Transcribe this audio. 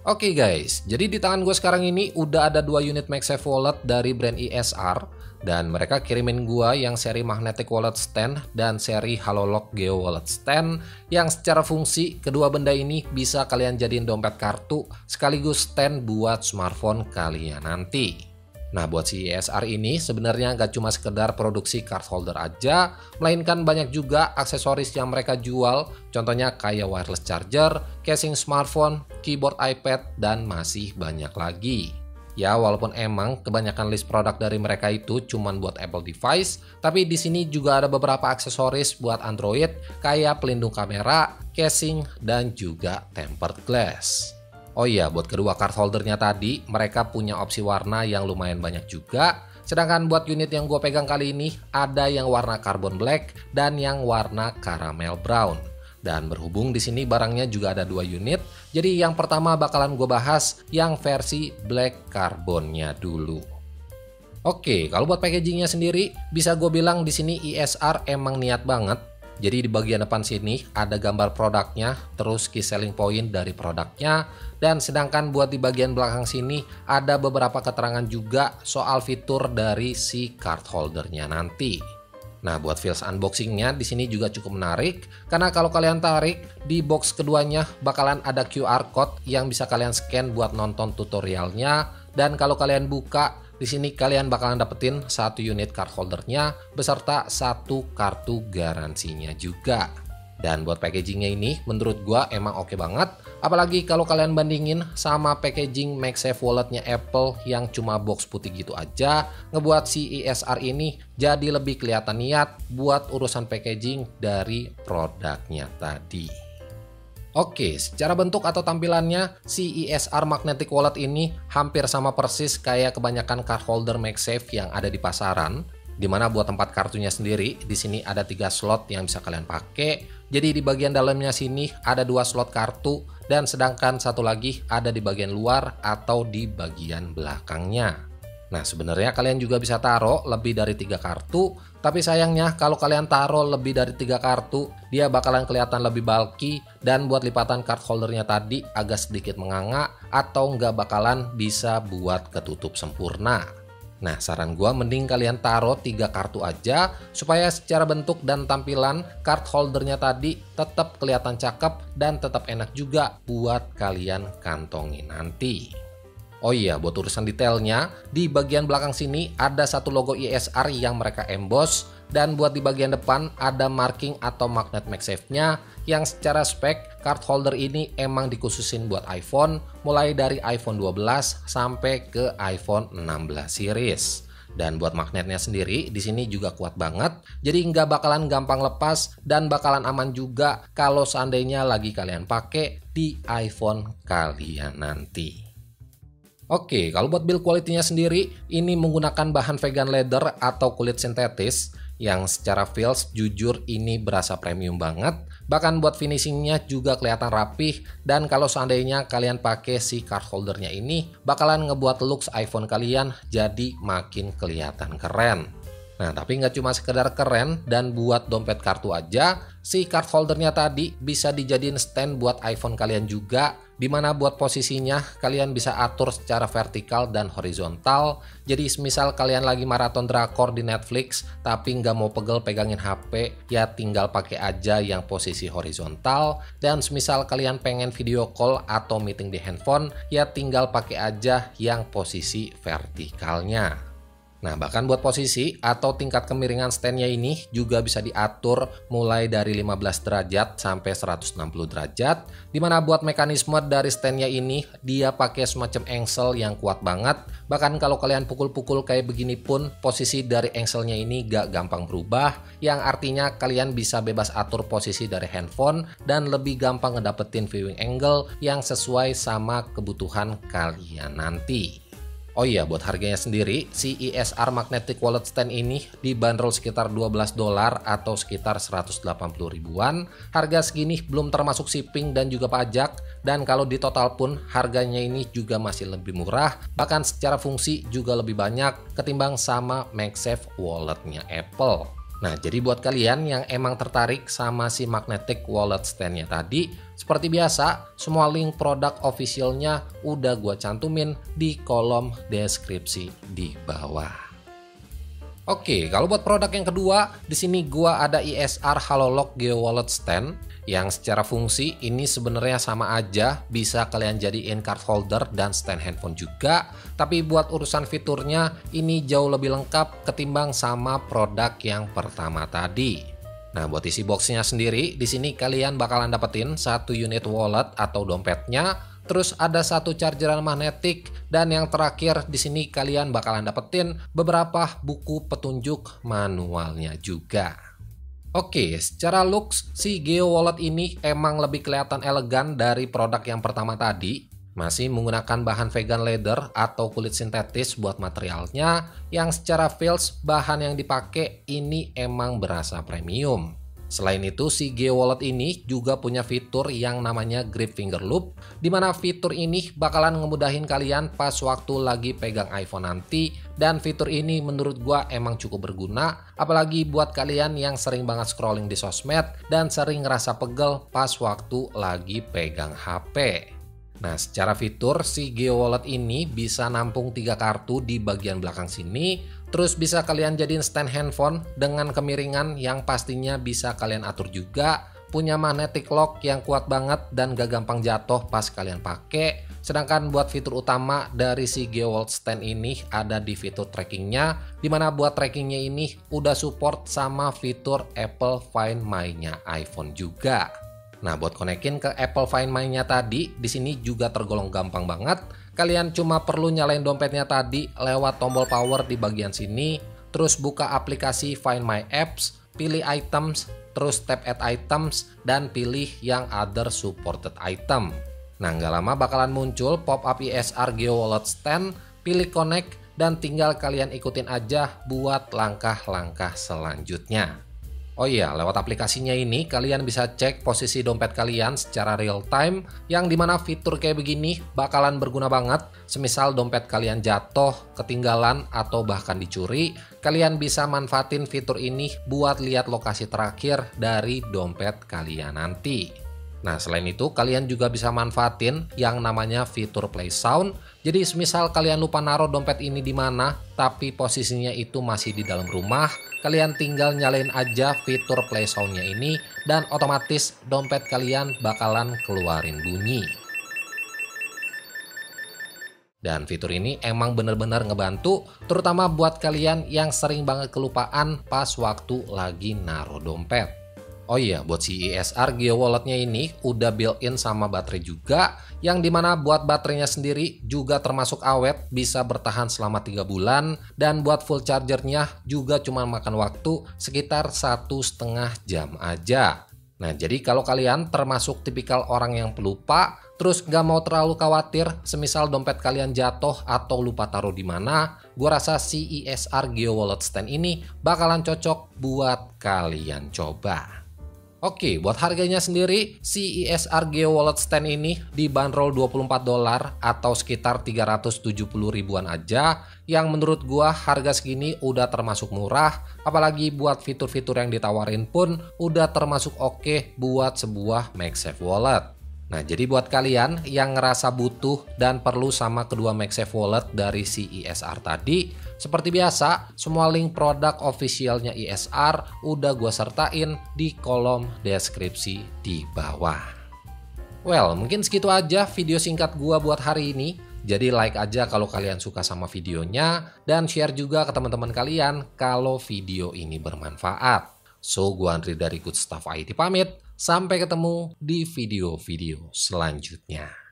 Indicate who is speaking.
Speaker 1: Oke guys, jadi di tangan gue sekarang ini udah ada 2 unit MagSafe Wallet dari brand ESR. Dan mereka kirimin gue yang seri Magnetic Wallet Stand dan seri Halolock Geo Wallet Stand. Yang secara fungsi, kedua benda ini bisa kalian jadiin dompet kartu sekaligus stand buat smartphone kalian nanti. Nah, buat si ESR ini sebenarnya nggak cuma sekedar produksi card holder aja, melainkan banyak juga aksesoris yang mereka jual, contohnya kayak wireless charger, casing smartphone, keyboard iPad, dan masih banyak lagi. Ya, walaupun emang kebanyakan list produk dari mereka itu cuma buat Apple device, tapi di sini juga ada beberapa aksesoris buat Android, kayak pelindung kamera, casing, dan juga tempered glass. Oh iya, buat kedua card holdernya tadi, mereka punya opsi warna yang lumayan banyak juga. Sedangkan buat unit yang gue pegang kali ini, ada yang warna carbon black dan yang warna caramel brown. Dan berhubung di sini barangnya juga ada 2 unit, jadi yang pertama bakalan gue bahas yang versi black carbonnya dulu. Oke, kalau buat packagingnya sendiri, bisa gue bilang di sini ESR emang niat banget. Jadi di bagian depan sini ada gambar produknya, terus key selling point dari produknya, dan sedangkan buat di bagian belakang sini ada beberapa keterangan juga soal fitur dari si card holdernya nanti. Nah, buat feels unboxingnya di sini juga cukup menarik, karena kalau kalian tarik di box keduanya bakalan ada QR code yang bisa kalian scan buat nonton tutorialnya, dan kalau kalian buka di sini kalian bakalan dapetin 1 unit card holdernya beserta 1 kartu garansinya juga. Dan buat packagingnya ini menurut gua emang oke banget. Apalagi kalau kalian bandingin sama packaging MagSafe Walletnya Apple yang cuma box putih gitu aja, ngebuat si ESR ini jadi lebih kelihatan niat buat urusan packaging dari produknya tadi. Oke, secara bentuk atau tampilannya, si ESR Magnetic Wallet ini hampir sama persis kayak kebanyakan card holder MagSafe yang ada di pasaran. Dimana buat tempat kartunya sendiri, di sini ada 3 slot yang bisa kalian pakai. Jadi di bagian dalamnya sini ada 2 slot kartu, dan sedangkan satu lagi ada di bagian luar atau di bagian belakangnya. Nah, sebenarnya kalian juga bisa taruh lebih dari 3 kartu, tapi sayangnya kalau kalian taruh lebih dari 3 kartu, dia bakalan kelihatan lebih bulky, dan buat lipatan card holdernya tadi agak sedikit menganga atau nggak bakalan bisa buat ketutup sempurna. Nah, saran gua mending kalian taruh 3 kartu aja supaya secara bentuk dan tampilan card holdernya tadi tetap kelihatan cakep dan tetap enak juga buat kalian kantongin nanti. Oh iya, buat urusan detailnya, di bagian belakang sini ada 1 logo ESR yang mereka emboss, dan buat di bagian depan ada marking atau magnet MagSafe-nya yang secara spek card holder ini emang dikhususin buat iPhone, mulai dari iPhone 12 sampai ke iPhone 16 series. Dan buat magnetnya sendiri di sini juga kuat banget, jadi nggak bakalan gampang lepas dan bakalan aman juga kalau seandainya lagi kalian pakai di iPhone kalian nanti. Oke, kalau buat build quality-nya sendiri, ini menggunakan bahan vegan leather atau kulit sintetis yang secara feels jujur ini berasa premium banget. Bahkan buat finishingnya juga kelihatan rapih, dan kalau seandainya kalian pakai si card holdernya ini bakalan ngebuat looks iPhone kalian jadi makin kelihatan keren. Nah, tapi nggak cuma sekedar keren dan buat dompet kartu aja, si card holdernya tadi bisa dijadiin stand buat iPhone kalian juga, dimana buat posisinya kalian bisa atur secara vertikal dan horizontal. Jadi semisal kalian lagi maraton drakor di Netflix tapi nggak mau pegel pegangin HP, ya tinggal pakai aja yang posisi horizontal. Dan semisal kalian pengen video call atau meeting di handphone, ya tinggal pakai aja yang posisi vertikalnya. Nah, bahkan buat posisi atau tingkat kemiringan standnya ini juga bisa diatur mulai dari 15 derajat sampai 160 derajat, dimana buat mekanisme dari standnya ini dia pakai semacam engsel yang kuat banget. Bahkan kalau kalian pukul-pukul kayak begini pun posisi dari engselnya ini gak gampang berubah, yang artinya kalian bisa bebas atur posisi dari handphone dan lebih gampang ngedapetin viewing angle yang sesuai sama kebutuhan kalian nanti. Oh iya, buat harganya sendiri, si ESR Magnetic Wallet Stand ini dibanderol sekitar $12 atau sekitar 180 ribuan. Harga segini belum termasuk shipping dan juga pajak, dan kalau di total pun harganya ini juga masih lebih murah, bahkan secara fungsi juga lebih banyak ketimbang sama MagSafe Walletnya Apple. Nah, jadi buat kalian yang emang tertarik sama si magnetic wallet stand-nya tadi, seperti biasa, semua link produk officialnya udah gua cantumin di kolom deskripsi di bawah. Oke, kalau buat produk yang kedua, di sini gua ada ISR Halolock Geo Wallet Stand yang secara fungsi ini sebenarnya sama aja, bisa kalian jadiin card holder dan stand handphone juga, tapi buat urusan fiturnya ini jauh lebih lengkap ketimbang sama produk yang pertama tadi. Nah, buat isi boxnya sendiri, di sini kalian bakalan dapetin satu unit wallet atau dompetnya, terus ada satu chargeran magnetik, dan yang terakhir di sini kalian bakalan dapetin beberapa buku petunjuk manualnya juga. Oke, secara looks si Geo Wallet ini emang lebih kelihatan elegan dari produk yang pertama tadi. Masih menggunakan bahan vegan leather atau kulit sintetis buat materialnya, yang secara feels bahan yang dipakai ini emang berasa premium. Selain itu, si Geo Wallet ini juga punya fitur yang namanya Grip Finger Loop, di mana fitur ini bakalan ngemudahin kalian pas waktu lagi pegang iPhone nanti, dan fitur ini menurut gua emang cukup berguna, apalagi buat kalian yang sering banget scrolling di sosmed dan sering ngerasa pegel pas waktu lagi pegang HP. Nah, secara fitur si Geo Wallet ini bisa nampung 3 kartu di bagian belakang sini, terus bisa kalian jadiin stand handphone dengan kemiringan yang pastinya bisa kalian atur juga, punya magnetic lock yang kuat banget dan gak gampang jatuh pas kalian pakai. Sedangkan buat fitur utama dari si Geo Wallet Stand ini ada di fitur trackingnya, dimana buat trackingnya ini udah support sama fitur Apple Find My-nya iPhone juga. Nah, buat konekin ke Apple Find My-nya tadi, di sini juga tergolong gampang banget. Kalian cuma perlu nyalain dompetnya tadi lewat tombol power di bagian sini, terus buka aplikasi Find My Apps, pilih items, terus tap add items, dan pilih yang other supported item. Nah, nggak lama bakalan muncul pop-up ISR Geo Wallet Stand, pilih connect, dan tinggal kalian ikutin aja buat langkah-langkah selanjutnya. Oh iya, lewat aplikasinya ini kalian bisa cek posisi dompet kalian secara real time, yang dimana fitur kayak begini bakalan berguna banget. Semisal dompet kalian jatuh, ketinggalan, atau bahkan dicuri, kalian bisa manfaatin fitur ini buat lihat lokasi terakhir dari dompet kalian nanti. Nah, selain itu kalian juga bisa manfaatin yang namanya fitur play sound. Jadi semisal kalian lupa naruh dompet ini di mana, tapi posisinya itu masih di dalam rumah, kalian tinggal nyalain aja fitur play soundnya ini, dan otomatis dompet kalian bakalan keluarin bunyi. Dan fitur ini emang bener-bener ngebantu, terutama buat kalian yang sering banget kelupaan pas waktu lagi naruh dompet. Oh iya, buat si ISR Geo Wallet-nya ini udah built-in sama baterai juga, yang dimana buat baterainya sendiri juga termasuk awet, bisa bertahan selama 3 bulan, dan buat full chargernya juga cuma makan waktu sekitar 1,5 jam aja. Nah, jadi kalau kalian termasuk tipikal orang yang pelupa, terus gak mau terlalu khawatir semisal dompet kalian jatuh atau lupa taruh di mana, gua rasa si ISR Geo Wallet Stand ini bakalan cocok buat kalian coba. Oke, buat harganya sendiri, si ISR Geo Wallet Stand ini dibanderol $24 atau sekitar 370 ribuan aja, yang menurut gua harga segini udah termasuk murah, apalagi buat fitur-fitur yang ditawarin pun udah termasuk oke buat sebuah MagSafe wallet. Nah, jadi buat kalian yang ngerasa butuh dan perlu sama kedua MagSafe wallet dari si ISR tadi, seperti biasa, semua link produk officialnya ISR udah gue sertain di kolom deskripsi di bawah. Well, mungkin segitu aja video singkat gue buat hari ini. Jadi like aja kalau kalian suka sama videonya, dan share juga ke teman-teman kalian kalau video ini bermanfaat. So, gue Andri dari Good Stuff IT pamit. Sampai ketemu di video-video selanjutnya.